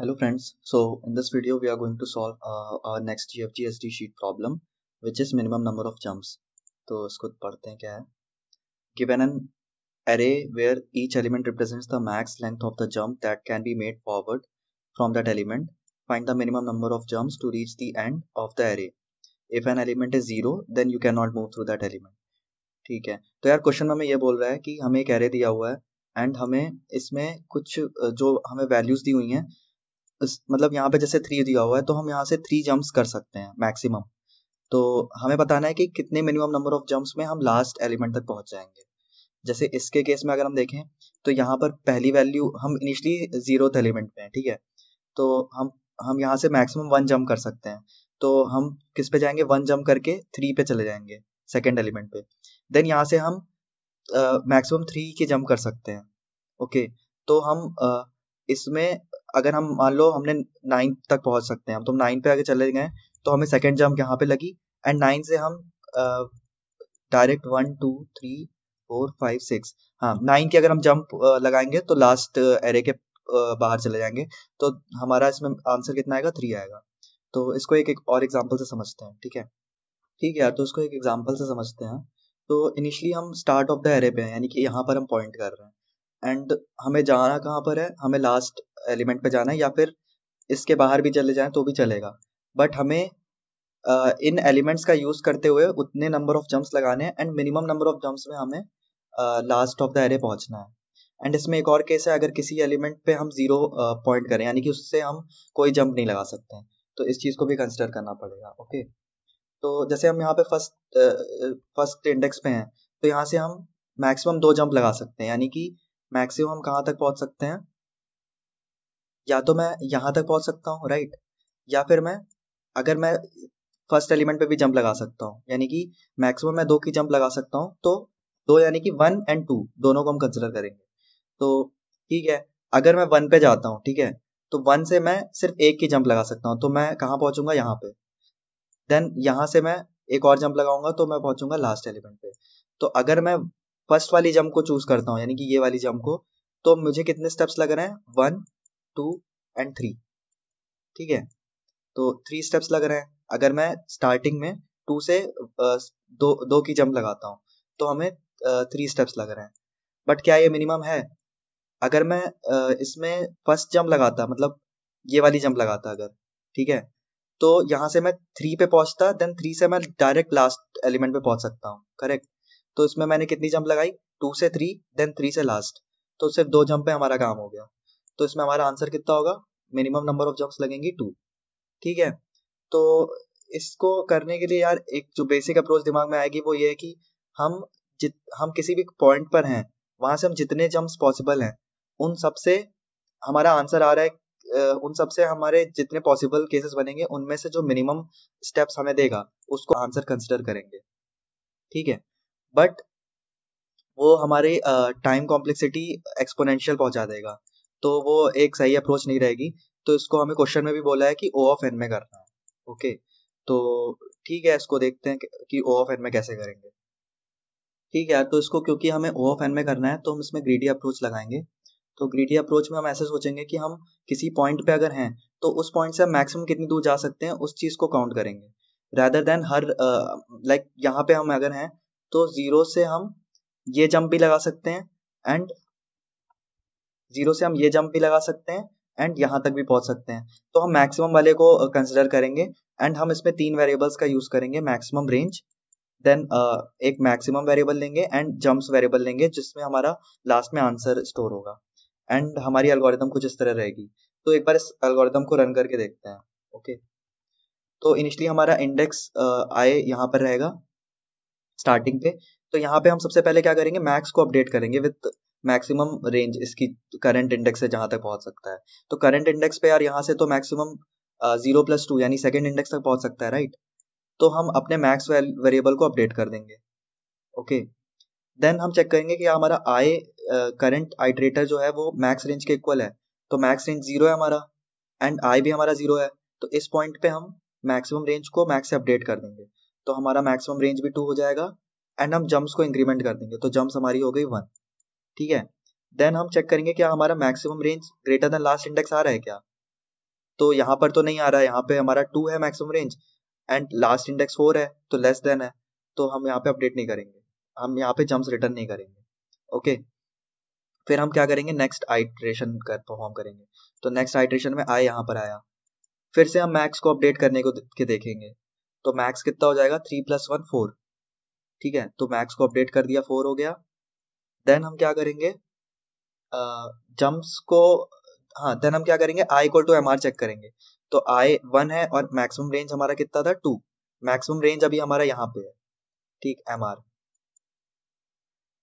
Hello friends, so in this video we are going to solve our next GFGSD sheet problem which is minimum number of jumps. तो इसको पढ़ते हैं क्या है. Given an array where each element represents the max length of the jump that can be made forward from that element, find the minimum number of jumps to reach the end of the array. If an element is 0 then you cannot move through that element. ठीक है, तो यार question में हमें ये बोल रहा है कि हमें एक एरे दिया हुआ है एंड हमें इसमें कुछ जो हमें वैल्यूज दी हुई हैं, मतलब यहाँ पे जैसे 3 दिया हुआ है तो हम यहाँ से 3 जंप्स कर सकते हैं मैक्सिमम. तो हमें बताना है कि कितने मिनिमम नंबर ऑफ जंप्स में हम लास्ट एलिमेंट तक पहुंच जाएंगे. जैसे इसके केस में अगर हम देखें तो यहाँ पर पहली वैल्यू हम इनिशियली 0th एलिमेंट में है, ठीक है. तो हम यहाँ से मैक्सिमम 1 जंप कर सकते हैं. तो हम किस पे जाएंगे, 1 जंप करके 3 पे चले जाएंगे सेकेंड एलिमेंट पे. देन यहाँ से हम मैक्सिमम 3 की जंप कर सकते हैं. ओके, तो हम इसमें अगर हम मान लो हमने 9 तक पहुंच सकते हैं, तो हम 9 पे आगे चले गए तो हमें सेकेंड जंप यहाँ पे लगी एंड 9 से हम डायरेक्ट 1 2 3 4 5 6, हाँ 9 की अगर हम जंप लगाएंगे तो लास्ट एरे के बाहर चले जाएंगे. तो हमारा इसमें आंसर कितना आएगा, 3 आएगा. तो इसको एक और एग्जाम्पल से समझते हैं. ठीक है, ठीक है यार, तो इसको एक एग्जाम्पल से समझते हैं. तो इनिशियली हम स्टार्ट ऑफ द एरे पे हैं, यानी कि यहाँ पर हम पॉइंट कर रहे हैं एंड हमें जाना कहाँ पर है, हमें लास्ट एलिमेंट पे जाना है या फिर इसके बाहर भी चले जाएं तो भी चलेगा. बट हमें इन एलिमेंट्स का यूज करते हुए उतने नंबर ऑफ जंप्स लगाने हैं and minimum number of jumps में हमें लास्ट ऑफ द एरे पहुंचना है. एंड इसमें एक और केस है, अगर किसी एलिमेंट पे हम 0 पॉइंट करें यानी कि उससे हम कोई जंप नहीं लगा सकते हैं, तो इस चीज को भी कंसिडर करना पड़ेगा. ओके, तो जैसे हम यहाँ पे फर्स्ट इंडेक्स पे हैं तो यहाँ से हम मैक्सिमम 2 जंप लगा सकते हैं, यानी कि मैक्सिमम हम कहाँ तक पहुंच सकते हैं, या तो मैं यहाँ तक पहुंच सकता हूँ राइट, या फिर अगर मैं फर्स्ट एलिमेंट पे भी जंप लगा सकता हूँ, यानी कि मैक्सिमम मैं 2 की जंप लगा सकता हूँ. तो 2 यानी कि 1 एंड 2 दोनों को हम कंसिडर करेंगे. तो ठीक है, अगर मैं 1 पे जाता हूँ, ठीक है, तो 1 से मैं सिर्फ 1 की जंप लगा सकता हूँ, तो मैं कहाँ पहुंचूंगा, यहाँ पे. देन यहाँ से मैं एक और जंप लगाऊंगा तो मैं पहुंचूंगा लास्ट एलिमेंट पे. तो अगर मैं फर्स्ट वाली जंप को चूज करता हूँ, यानी कि ये वाली जंप को, तो मुझे कितने स्टेप्स लग रहे हैं, 1 2 एंड 3. ठीक है, तो 3 स्टेप्स लग रहे हैं. अगर मैं स्टार्टिंग में 2 से दो की जंप लगाता हूँ तो हमें 3 स्टेप्स लग रहे हैं. बट क्या ये मिनिमम है? अगर मैं इसमें फर्स्ट जंप लगाता, मतलब ये वाली जंप लगाता अगर, ठीक है, तो यहाँ से मैं 3 पे पहुंचता, देन 3 से मैं डायरेक्ट लास्ट एलिमेंट पे पहुंच सकता हूँ, करेक्ट. तो इसमें मैंने कितनी जंप लगाई, 2 से 3, देन 3 से लास्ट, तो सिर्फ 2 जंप पे हमारा काम हो गया. तो इसमें हमारा आंसर कितना होगा, मिनिमम नंबर ऑफ जंप्स लगेंगी 2. ठीक है, तो इसको करने के लिए यार एक जो बेसिक अप्रोच दिमाग में आएगी वो ये है कि हम किसी भी पॉइंट पर हैं, वहां से हम जितने जंप्स पॉसिबल हैं उन सबसे हमारा आंसर आ रहा है, उन सबसे हमारे जितने पॉसिबल केसेस बनेंगे उनमें से जो मिनिमम स्टेप्स हमें देगा उसको आंसर कंसिडर करेंगे. ठीक है, बट वो हमारे टाइम कॉम्प्लेक्सिटी एक्सपोनेंशियल पहुंचा देगा, तो वो एक सही अप्रोच नहीं रहेगी. तो इसको हमें क्वेश्चन में भी बोला है कि O ऑफ n में करना है. ओके, तो ठीक है, इसको देखते हैं कि O ऑफ n में कैसे करेंगे. ठीक है, तो इसको क्योंकि हमें O ऑफ n में करना है तो हम इसमें ग्रीडी अप्रोच लगाएंगे. तो ग्रीडी अप्रोच में हम ऐसे सोचेंगे कि हम किसी पॉइंट पे अगर हैं तो उस पॉइंट से हम मैक्सिमम कितनी दूर जा सकते हैं उस चीज को काउंट करेंगे, रादर देन हर लाइक यहाँ पे हम अगर हैं तो 0 से हम ये जंप भी लगा सकते हैं एंड 0 से हम ये जंप भी लगा सकते हैं एंड यहाँ तक भी पहुंच सकते हैं. तो हम मैक्सिमम वाले को कंसिडर करेंगे एंड हम इसमें 3 वेरिएबल्स का यूज करेंगे, मैक्सिमम रेंज, देन एक मैक्सिमम वेरिएबल लेंगे एंड जंप्स वेरिएबल लेंगे जिसमें हमारा लास्ट में आंसर स्टोर होगा. एंड हमारी एल्गोरिथम कुछ इस तरह रहेगी. तो एक बार इस एल्गोरिथम को रन करके देखते हैं. ओके, तो इनिशियली हमारा इंडेक्स आए यहाँ पर रहेगा स्टार्टिंग पे. तो यहाँ पे हम सबसे पहले क्या करेंगे, मैक्स को अपडेट करेंगे विद मैक्सिमम रेंज इसकी करंट इंडेक्स से जहां तक पहुंच सकता है. तो करंट इंडेक्स पे यार यहाँ से तो मैक्सिमम 0+2 यानी सेकेंड इंडेक्स तक पहुंच सकता है राइट. तो हम अपने मैक्स वेरिएबल को अपडेट कर देंगे. ओके, देन हम चेक करेंगे कि हमारा आई करंट आइटरेटर जो है वो मैक्स रेंज के इक्वल है. तो मैक्स रेंज 0 है हमारा एंड आई भी हमारा 0 है. तो इस पॉइंट पे हम मैक्सिमम रेंज को मैक्स से अपडेट कर देंगे, तो हमारा मैक्सिमम रेंज भी 2 हो जाएगा एंड हम जंप्स को इंक्रीमेंट कर देंगे, तो जंप्स हमारी हो गई 1. ठीक है, देन हम चेक करेंगे क्या हमारा maximum range greater than last index आ रहा है क्या. तो यहाँ पर तो नहीं आ रहा है, यहाँ पे हमारा 2 है maximum range and last index 4 है, तो लेस देन है, तो हम यहाँ पे अपडेट नहीं करेंगे, हम यहाँ पे जम्प्स रिटर्न नहीं करेंगे। ओके, फिर हम क्या करेंगे, नेक्स्ट आइट्रेशन कर परफॉर्म करेंगे। तो नेक्स्ट आइट्रेशन में आई यहाँ पर आया, फिर से हम मैक्स को अपडेट करने के देखेंगे। तो मैक्स कितना हो जाएगा, 3 + 1 4। ठीक है, तो मैक्स को अपडेट कर दिया, 4 हो गया। देन हम क्या करेंगे, जम्प्स को, हाँ देन हम क्या करेंगे, i equal to M R check करेंगे। तो i 1 है और मैक्सिमम रेंज हमारा कितना था, 2। मैक्सिमम रेंज अभी हमारा यहाँ पे है, ठीक, एम आर,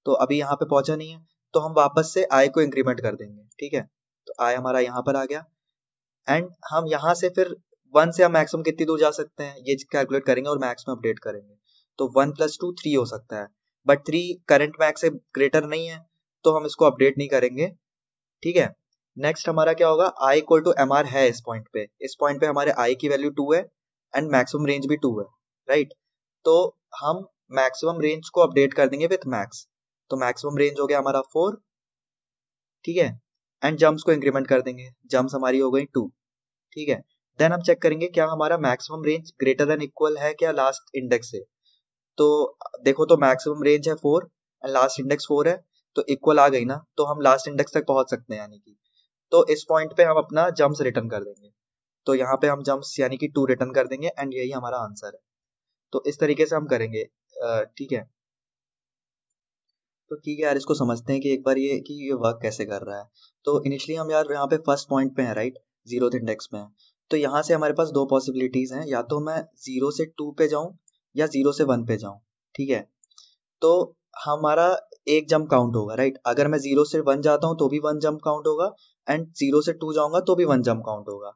तो अभी यहाँ पे पहुंचा नहीं है, तो हम वापस से i को इंक्रीमेंट कर देंगे। ठीक है, तो i हमारा यहाँ पर आ गया एंड हम यहाँ से फिर 1 से हम मैक्सिमम कितनी दूर जा सकते हैं ये कैलकुलेट करेंगे और मैक्स में अपडेट करेंगे। तो 1 + 2 3 हो सकता है, बट 3 करंट मैक्स से ग्रेटर नहीं है, तो हम इसको अपडेट नहीं करेंगे। ठीक है, नेक्स्ट हमारा क्या होगा, i equal to M R है इस पॉइंट पे हमारे i की वैल्यू 2 है एंड मैक्सिमम रेंज भी 2 है, राइट। तो हम मैक्सिमम रेंज को अपडेट कर देंगे विथ मैक्स, तो मैक्सिमम रेंज हो गया हमारा 4। ठीक है, एंड जम्प्स को इंक्रीमेंट कर देंगे, जम्प्स हमारी हो गई 2। ठीक है, देन हम चेक करेंगे क्या हमारा maximum range greater than equal है क्या लास्ट इंडेक्स से। तो देखो, तो मैक्सिमम रेंज है 4 एंड लास्ट इंडेक्स 4 है, तो इक्वल आ गई ना, तो हम लास्ट इंडेक्स तक पहुंच सकते हैं यानी कि। तो इस पॉइंट पे हम अपना जम्प्स रिटर्न कर देंगे, तो यहाँ पे हम जम्प्स यानी कि 2 रिटर्न कर देंगे एंड यही हमारा आंसर है। तो इस तरीके से हम करेंगे। ठीक है, तो ठीक है यार, इसको समझते हैं कि एक बार ये वर्क कैसे कर रहा है। तो इनिशियली हम यार यहाँ पे फर्स्ट पॉइंट पे हैं, राइट, 0th इंडेक्स में है। तो यहाँ से हमारे पास 2 पॉसिबिलिटीज हैं, या तो मैं 0 से 2 पे जाऊँ या 0 से 1 पे जाऊँ। ठीक है, तो हमारा एक जंप काउंट होगा, राइट। अगर मैं 0 से 1 जाता हूँ तो भी 1 जंप काउंट होगा एंड 0 से 2 जाऊंगा तो भी 1 जंप काउंट होगा।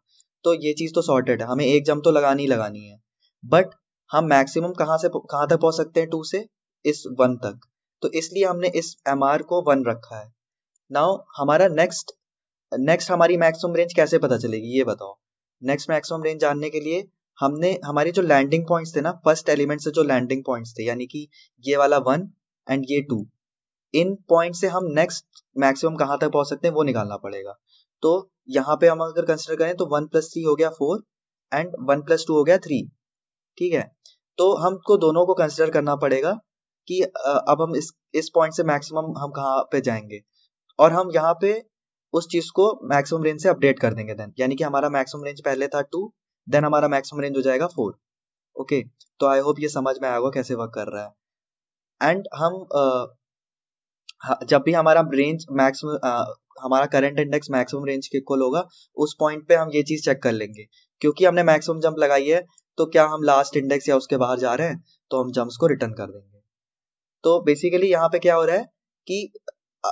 तो ये चीज तो सॉर्टेड है, हमें एक जंप तो लगानी ही लगानी है। बट हम मैक्सिमम कहाँ तक पहुंच सकते हैं, 2 से इस 1 तक, तो इसलिए हमने इस एम आर को 1 रखा है। नाउ हमारा नेक्स्ट हमारी मैक्सिमम रेंज कैसे पता चलेगी ये बताओ। नेक्स्ट मैक्सिमम रेंज जानने के लिए हमने हमारे जो लैंडिंग पॉइंट्स थे ना, फर्स्ट एलिमेंट से जो लैंडिंग पॉइंट्स थे, यानी कि ये वाला 1 एंड ये 2, इन पॉइंट से हम नेक्स्ट मैक्सिमम कहाँ तक पहुंच सकते हैं वो निकालना पड़ेगा। तो यहाँ पे हम अगर कंसिडर करें तो 1 + 3 हो गया 4 एंड 1 + 2 हो गया 3। ठीक है, तो हमको दोनों को कंसिडर करना पड़ेगा कि अब हम इस पॉइंट से मैक्सिमम हम कहाँ पे जाएंगे, और हम यहाँ पे उस चीज को मैक्सिमम रेंज से अपडेट कर देंगे देन, यानी कि हमारा मैक्सिमम रेंज पहले था 2, देन हमारा मैक्सिमम रेंज हो जाएगा 4। ओके, तो आई होप ये समझ में आया होगा कैसे वर्क कर रहा है। एंड हम जब भी हमारा रेंज हमारा करंट इंडेक्स मैक्सिमम रेंज के इक्वल होगा, उस पॉइंट पे हम ये चीज चेक कर लेंगे, क्योंकि हमने मैक्सिमम जंप लगाई है, तो क्या हम लास्ट इंडेक्स या उसके बाहर जा रहे हैं, तो हम जंप्स को रिटर्न कर देंगे। तो बेसिकली यहाँ पे क्या हो रहा है कि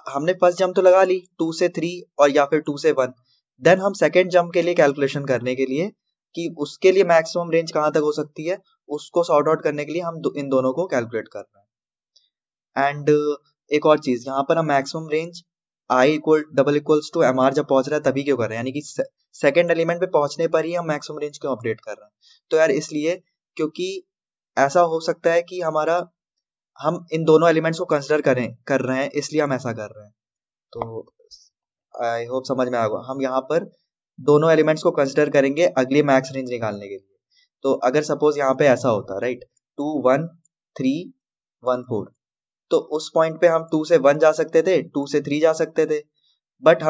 हमने फर्स्ट जंप तो लगा ली 2 से 3 और या फिर 2 से 1, देन हम सेकेंड जंप के लिए कैलकुलेशन करने के लिए कि उसके लिए मैक्सिमम रेंज कहाँ तक हो सकती है, उसको सॉर्ट आउट करने के लिए हम इन दोनों को कैलकुलेट कर रहे हैं। एंड एक और चीज, यहाँ पर हम maximum range i = to M R जब पहुंच रहा है तभी क्यों कर रहे हैं, यानी कि सेकेंड एलिमेंट पे पहुंचने पर ही हम मैक्सिमम रेंज क्यों अपडेट कर रहे हैं। तो यार इसलिए क्योंकि ऐसा हो सकता है कि हम इन दोनों एलिमेंट्स को कंसिडर कर रहे हैं, इसलिए हम ऐसा कर रहे हैं। तो आई होप समझ में आएगा, हम यहाँ पर दोनों एलिमेंट्स को कंसिडर करेंगे अगली मैक्स रेंज निकालने के लिए। तो अगर सपोज यहाँ पे ऐसा होता, राइट, 2 1 3 1 4, तो उस पॉइंट पे हम 2 से 1 जा सकते थे, 2 से 3 जा सकते थे, बट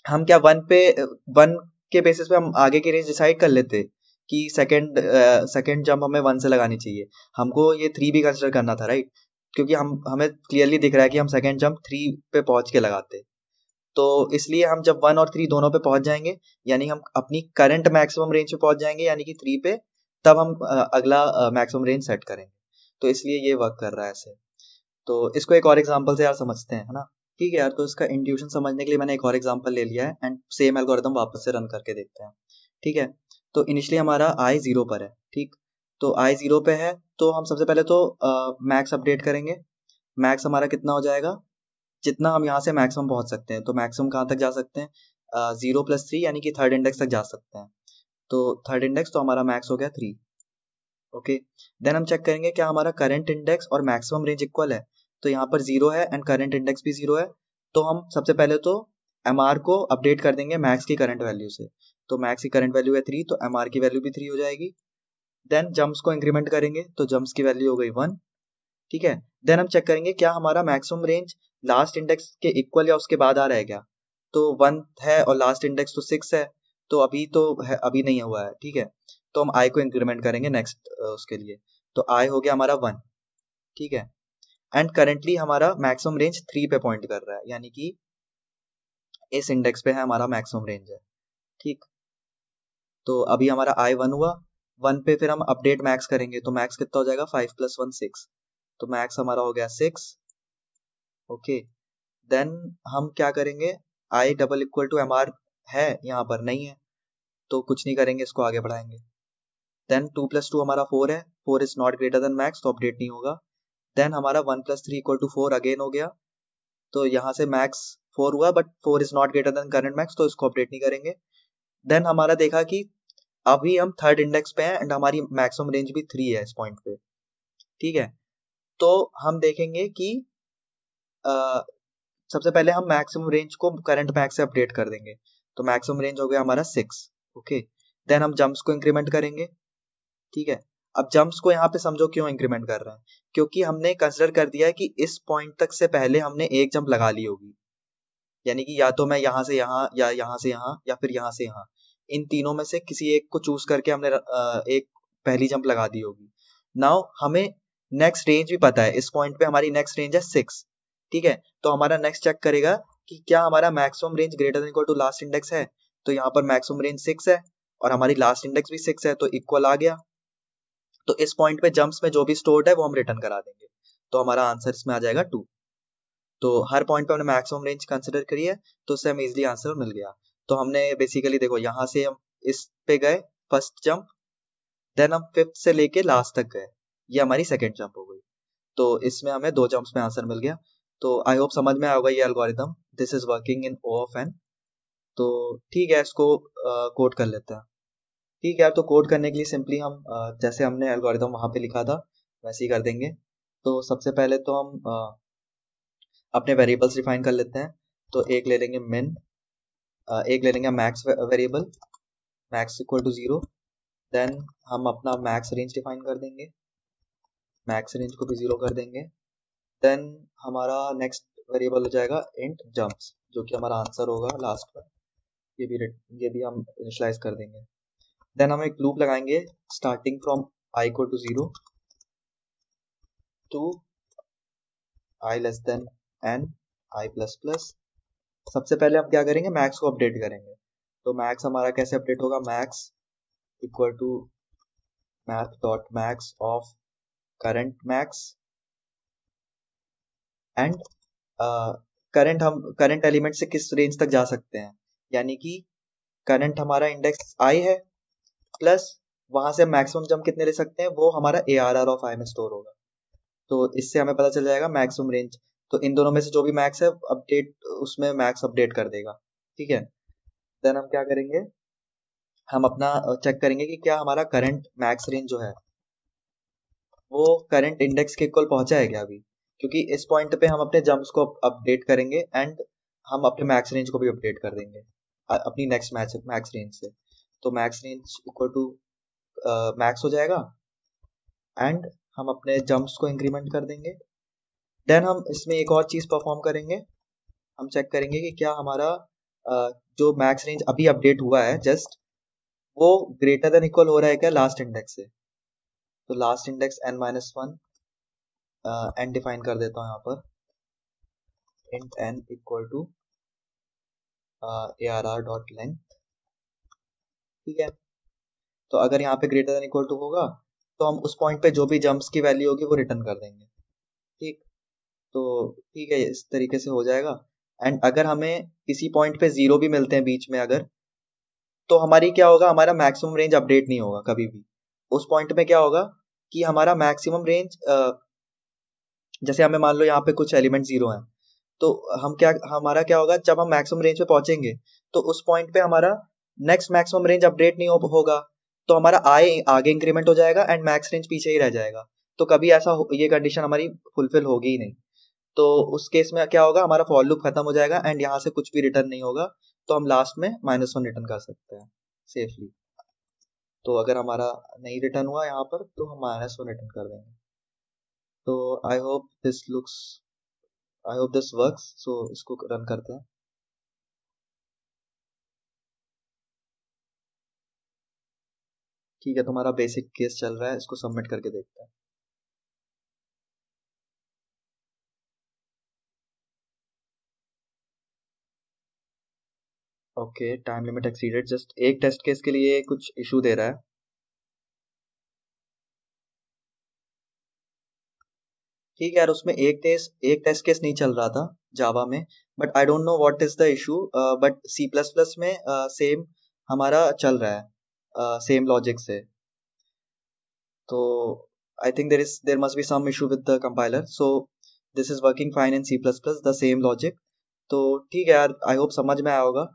हम क्या 1 के बेसिस पे हम आगे की रेंज डिसाइड कर लेते कि सेकंड जंप हमें 1 से लगानी चाहिए, हमको ये 3 भी कंसिडर करना था, राइट, क्योंकि हमें क्लियरली दिख रहा है कि हम सेकंड जंप 3 पे पहुंच के लगाते। तो इसलिए हम जब 1 और 3 दोनों पे पहुंच जाएंगे, यानी हम अपनी करंट मैक्सिमम रेंज पे पहुंच जाएंगे, यानी कि 3 पे, तब हम अगला मैक्सिमम रेंज सेट करेंगे। तो इसलिए ये वर्क कर रहा है ऐसे। तो इसको एक और एग्जांपल से यार समझते हैं, है ना। ठीक है यार, तो इसका इंट्यूशन समझने के लिए मैंने एक और एग्जांपल ले लिया है एंड सेम एल्गोरिथम वापस से रन करके देखते हैं। ठीक है, तो इनिशियली हमारा i 0 पर है, ठीक, तो i 0 पे है, तो हम सबसे पहले तो मैक्स अपडेट करेंगे। मैक्स हमारा कितना हो जाएगा, जितना हम यहाँ से मैक्सिमम पहुंच सकते हैं, तो मैक्सिमम कहाँ तक जा सकते हैं, 0 + 3 यानी कि थर्ड इंडेक्स तक जा सकते हैं। तो थर्ड इंडेक्स, तो हमारा मैक्स हो गया 3। ओके, देन हम चेक करेंगे क्या हमारा करंट इंडेक्स और मैक्सिमम रेंज इक्वल है। तो यहाँ पर 0 है एंड करंट इंडेक्स भी 0 है, तो हम सबसे पहले तो MR को अपडेट कर देंगे मैक्स की करंट वैल्यू से। तो मैक्स की करंट वैल्यू है 3, तो MR की वैल्यू भी 3 हो जाएगी। देन जम्प्स को इंक्रीमेंट करेंगे, तो जम्प्स की वैल्यू हो गई 1। ठीक है, देन हम चेक करेंगे क्या हमारा मैक्सिमम रेंज लास्ट इंडेक्स के इक्वल या उसके बाद आ रहा है क्या। तो 1 है और लास्ट इंडेक्स तो 6 है, तो अभी तो है, अभी नहीं हुआ है। ठीक है, तो हम आई को इंक्रीमेंट करेंगे नेक्स्ट उसके लिए, तो आई हो गया हमारा 1। ठीक है, एंड करेंटली हमारा मैक्सिमम रेंज 3 पे पॉइंट कर रहा है, यानी कि इस इंडेक्स पे है हमारा मैक्सिमम रेंज है। ठीक, तो अभी हमारा आई 1 हुआ, 1 पे फिर हम अपडेट मैक्स करेंगे, तो मैक्स कितना हो जाएगा 5 + 1 6, तो मैक्स हमारा हो गया 6। ओके, देन हम क्या करेंगे, I double equal to MR है, यहाँ पर नहीं है, तो कुछ नहीं करेंगे, इसको आगे बढ़ाएंगे। देन 2 + 2 हमारा 4 है, 4 is not greater than max, तो अपडेट नहीं होगा। देन हमारा 1 + 3 = 4 अगेन हो गया, तो यहाँ से मैक्स 4 हुआ, but 4 is not greater than current max, तो इसको अपडेट नहीं करेंगे। देन हमारा देखा कि अभी हम थर्ड इंडेक्स पे हैं एंड हमारी मैक्सिमम रेंज भी 3 है इस पॉइंट पे। ठीक है, तो हम देखेंगे कि सबसे पहले हम मैक्सिमम रेंज को करंट मैक्स से अपडेट कर देंगे, तो मैक्सिमम रेंज हो गया हमारा 6। ओके, देन हम जंप्स को इंक्रीमेंट करेंगे। ठीक है, अब जंप्स को यहाँ पे समझो क्यों इंक्रीमेंट कर रहे हैं, क्योंकि हमने कंसिडर कर दिया है कि इस पॉइंट तक से पहले हमने एक जंप लगा ली होगी, यानी कि या तो मैं यहाँ से यहाँ या यहाँ से यहाँ या फिर यहाँ से यहाँ, इन तीनों में से किसी एक को चूज करके हमने एक पहली जंप लगा दी होगी। नाउ हमें नेक्स्ट रेंज भी पता है, इस पॉइंट पे हमारी नेक्स्ट रेंज है 6। ठीक है, तो हमारा नेक्स्ट चेक करेगा कि क्या हमारा maximum range greater than equal to last index है, तो यहाँ पर मैक्सिमम रेंज 6 है और हमारी लास्ट इंडेक्स भी 6 है, तो इक्वल आ गया। तो इस पॉइंट पे जंप्स में जो भी स्टोर्ड है वो हम रिटर्न करा देंगे, तो हमारा आंसर इसमें आ जाएगा 2। तो हर पॉइंट पे हमने मैक्सिमम रेंज कंसिडर करी है, तो उससे हमें इजीली आंसर मिल गया। तो हमने बेसिकली देखो यहाँ से हम इस पे गए फर्स्ट जंप, देन हम 5th से लेके लास्ट तक गए, ये हमारी सेकेंड जंप हो गई। तो इसमें हमें 2 जंप्स में आंसर मिल गया। तो आई होप समझ में आया होगा ये algorithm, this is working in O of n। तो ठीक है, इसको कोड कर लेते हैं। ठीक है, तो कोड करने के लिए सिंपली हम जैसे हमने एल्गोरिथम वहां पे लिखा था वैसे ही कर देंगे। तो सबसे पहले तो हम अपने वेरिएबल्स डिफाइन कर लेते हैं। तो एक ले लेंगे मिन, एक ले लेंगे max variable, max equal to 0। Then हम अपना मैक्स रेंज डिफाइन कर देंगे, मैक्स रेंज को भी 0 कर देंगे। देन हमारा नेक्स्ट वेरिएबल हो जाएगा इंट जंप्स, जो कि हमारा आंसर होगा लास्ट पर, ये भी हम इनिशियलाइज कर देंगे। देन हम एक लूप लगाएंगे starting from i equal to 0 to i less than n i plus plus. सबसे पहले हम क्या करेंगे, मैक्स को अपडेट करेंगे। तो मैक्स हमारा कैसे अपडेट होगा, max equal to math dot max of current max and current element से किस रेंज तक जा सकते हैं, यानी कि करंट हमारा इंडेक्स i है, प्लस वहां से मैक्सिमम जंप कितने ले सकते हैं, वो हमारा ARR ऑफ i में स्टोर होगा। तो इससे हमें पता चल जाएगा मैक्सिमम रेंज। तो इन दोनों में से जो भी मैक्स है अपडेट, उसमें मैक्स अपडेट कर देगा। ठीक है, देन हम क्या करेंगे, हम अपना चेक करेंगे कि क्या हमारा करंट मैक्स रेंज जो है वो करंट इंडेक्स के इक्वल पहुंचा है क्या अभी, क्योंकि इस पॉइंट पे हम अपने जंप्स को अपडेट करेंगे एंड हम अपने मैक्स रेंज को भी अपडेट कर देंगे अपनी नेक्स्ट मैक्स रेंज से। तो max range equal to max हो जाएगा एंड हम अपने जंप्स को इंक्रीमेंट कर देंगे। देन हम इसमें एक और चीज परफॉर्म करेंगे, हम चेक करेंगे कि क्या हमारा जो मैक्स रेंज अभी अपडेट हुआ है जस्ट, वो ग्रेटर देन इक्वल हो रहा है क्या लास्ट इंडेक्स से। तो last index n-1 n define कर देता हूँ यहाँ पर, int n equal to ARR dot length. ठीक है, तो अगर यहाँ पे ग्रेटर देन इक्वल टू होगा तो हम उस पॉइंट पे जो भी जंप्स की वैल्यू होगी वो रिटर्न कर देंगे। ठीक, तो ठीक है, इस तरीके से हो जाएगा। एंड अगर हमें किसी पॉइंट पे 0 भी मिलते हैं बीच में अगर, तो हमारी क्या होगा, हमारा मैक्सिमम रेंज अपडेट नहीं होगा कभी भी। उस पॉइंट में क्या होगा कि हमारा मैक्सिमम रेंज, जैसे हमें मान लो यहाँ पे कुछ एलिमेंट 0 हैं, तो हमारा क्या होगा, जब हम मैक्सिमम रेंज पे पहुंचेंगे तो उस पॉइंट पे हमारा नेक्स्ट मैक्सिमम रेंज अपडेट नहीं होगा, तो हमारा आई आगे इंक्रीमेंट हो जाएगा एंड मैक्स रेंज पीछे ही रह जाएगा। तो कभी ऐसा ये कंडीशन हमारी फुलफिल होगी ही नहीं। तो उस केस में क्या होगा, हमारा फॉर लूप खत्म हो जाएगा एंड यहाँ से कुछ भी रिटर्न नहीं होगा, तो हम लास्ट में -1 रिटर्न कर सकते हैं सेफली। तो अगर हमारा नहीं रिटर्न हुआ यहाँ पर तो हम -1 रिटर्न कर देंगे। तो आई होप दिस वर्क्स। सो इसको रन करते हैं। ठीक है, तुम्हारा बेसिक केस चल रहा है, इसको सबमिट करके देखते हैं। Okay, time limit exceeded. Just एक टेस्ट केस के लिए कुछ इशू दे रहा है। ठीक है यार, उसमें एक टेस्ट केस नहीं चल रहा था जावा में, but I don't know what is the issue. But C plus plus में सेम हमारा चल रहा है सेम लॉजिक से। तो I think there must be some issue with the compiler. So this is working fine in C plus plus, the same logic. तो ठीक है यार, आई होप समझ में आया होगा।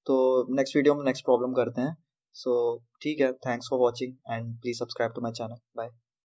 तो नेक्स्ट वीडियो में नेक्स्ट प्रॉब्लम करते हैं। सो ठीक है, thanks for watching and please subscribe to my channel. Bye.